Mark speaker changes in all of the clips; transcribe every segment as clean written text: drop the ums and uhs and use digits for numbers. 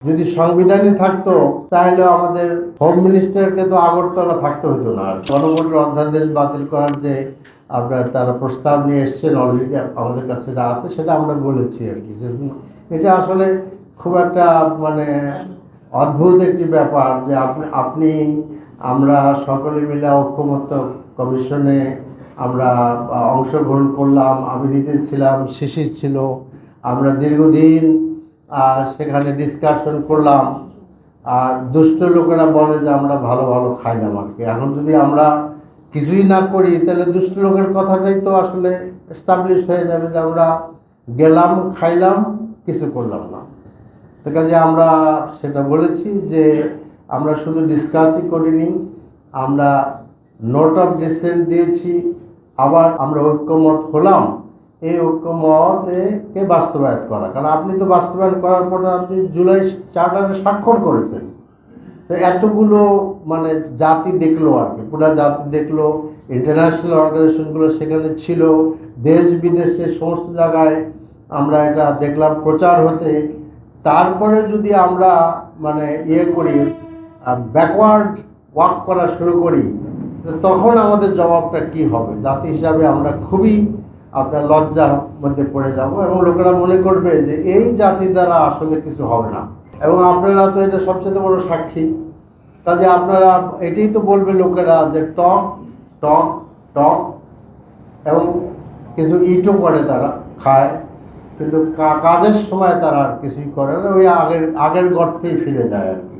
Speaker 1: যদি সংবিধানই থাকতো তাহলে আমাদের হোম মিনিস্টারকে তো আগরতলা থাকতে হতো না। আর গণভোটের অধ্যাদেশ বাতিল করার যে আপনার তারা প্রস্তাব নিয়ে এসছেন, অলরেডি আমাদের কাছে যেটা আছে সেটা আমরা বলেছি আর কি। এটা আসলে খুব একটা মানে অদ্ভুত একটি ব্যাপার যে আপনি আমরা সকলে মিলে ঐক্যমত্য কমিশনে আমরা অংশগ্রহণ করলাম। আমি নিজে ছিলাম, শিশির ছিল, আমরা দীর্ঘদিন সেখানে ডিসকাশন করলাম। আর দুষ্ট লোকেরা বলে যে আমরা ভালো ভালো খাইলাম আর কি। এখন যদি আমরা কিছুই না করি তাহলে দুষ্ট লোকের কথাটাই তো আসলে এস্টাবলিশ হয়ে যাবে যে আমরা গেলাম, খাইলাম, কিছু করলাম না। তো কাজে আমরা সেটা বলেছি যে আমরা শুধু ডিসকাসই করিনি, আমরা নোট অফ ডিসেন্ট দিয়েছি, আবার আমরা ঐক্যমত হলাম এই ঐক্যমতকে বাস্তবায়ন করা। কারণ আপনি তো বাস্তবায়ন করার পরে আপনি জুলাই চার্টারে স্বাক্ষর করেছেন। তো এতগুলো মানে জাতি দেখলো আর কি, পুরা জাতি দেখলো, ইন্টারন্যাশনাল অর্গানাইজেশনগুলো সেখানে ছিল, দেশ বিদেশে সমস্ত জায়গায় আমরা এটা দেখলাম প্রচার হতে। তারপরে যদি আমরা মানে করি, ব্যাকওয়ার্ড ওয়াক করা শুরু করি, তখন আমাদের জবাবটা কি হবে? জাতি হিসাবে আমরা খুবই আপনার লজ্জার মধ্যে পড়ে যাব এবং লোকেরা মনে করবে যে এই জাতি দ্বারা আসলে কিছু হবে না। এবং আপনারা তো এটা সবচেয়ে বড় সাক্ষী। কাজে আপনারা এটাই তো বলবে লোকেরা যে টক টক টক, এবং কিছু ইটও করে, তারা খায়, কিন্তু কাজের সময় তারা আর কিছুই করে না, ওই আগের গর্তেই ফিরে যায় আর কি।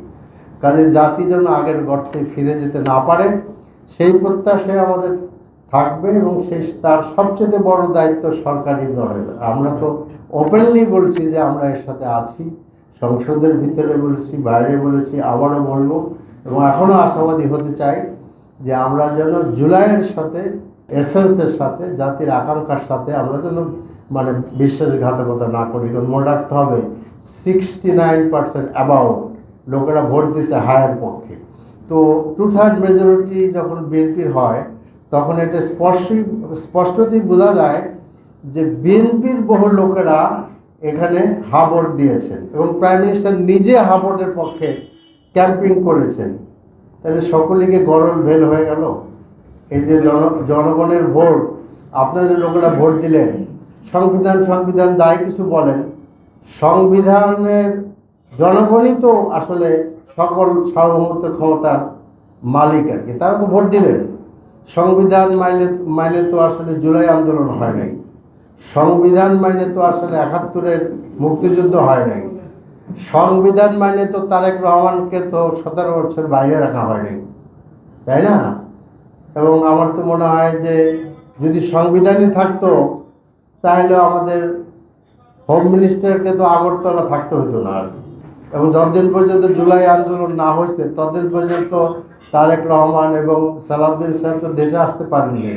Speaker 1: কাজে জাতি যেন আগের গর্তে ফিরে যেতে না পারে সেই প্রত্যাশায় আমাদের থাকবে, এবং তার সবচেয়ে বড় দায়িত্ব সরকারি দলের। আমরা তো ওপেনলি বলছি যে আমরা এর সাথে আছি, সংসদের ভিতরে বলেছি, বাইরে বলেছি, আবারও বলবো, এবং এখনও আশাবাদী হতে চাই যে আমরা যেন জুলাইয়ের সাথে, এসেন্সের সাথে, জাতির আকাঙ্ক্ষার সাথে আমরা যেন মানে বিশ্বাসঘাতকতা না করি। কারণ মনে রাখতে হবে 69% অ্যাবাউট লোকেরা ভোট দিচ্ছে হায়ের পক্ষে। তো 2/3 মেজরিটি যখন বিএনপির হয় তখন এটা স্পষ্টতই বোঝা যায় যে বিএনপির বহু লোকেরা এখানে হা ভোট দিয়েছেন, এবং প্রাইম মিনিস্টার নিজে হা ভোটের পক্ষে ক্যাম্পিং করেছেন। তাহলে সকলেকে গরল ভেল হয়ে গেল। এই যে জনগণের ভোট, আপনাদের লোকেরা ভোট দিলেন, সংবিধান যাই কিছু বলেন, সংবিধানের জনগণই তো আসলে সকল সার্বভৌমত্ব ক্ষমতার মালিক আর কি। তারা তো ভোট দিলেন। সংবিধান মাইনে তো আসলে জুলাই আন্দোলন হয় নাই, সংবিধান মাইনে তো আসলে 71-এর মুক্তিযুদ্ধ হয় নাই, সংবিধান মাইনে তো তারেক রহমানকে তো 17 বছর বাইরে রাখা হয়নি, তাই না? এবং আমার তো মনে হয় যে যদি সংবিধানই থাকতো তাহলে আমাদের হোম মিনিস্টারকে তো আগরতলা থাকতে হতো না আর কি। এবং যতদিন পর্যন্ত জুলাই আন্দোলন না হয়েছে ততদিন পর্যন্ত তারেক রহমান এবং সালাউদ্দিন সাহেব তো দেশে আসতে পারেননি।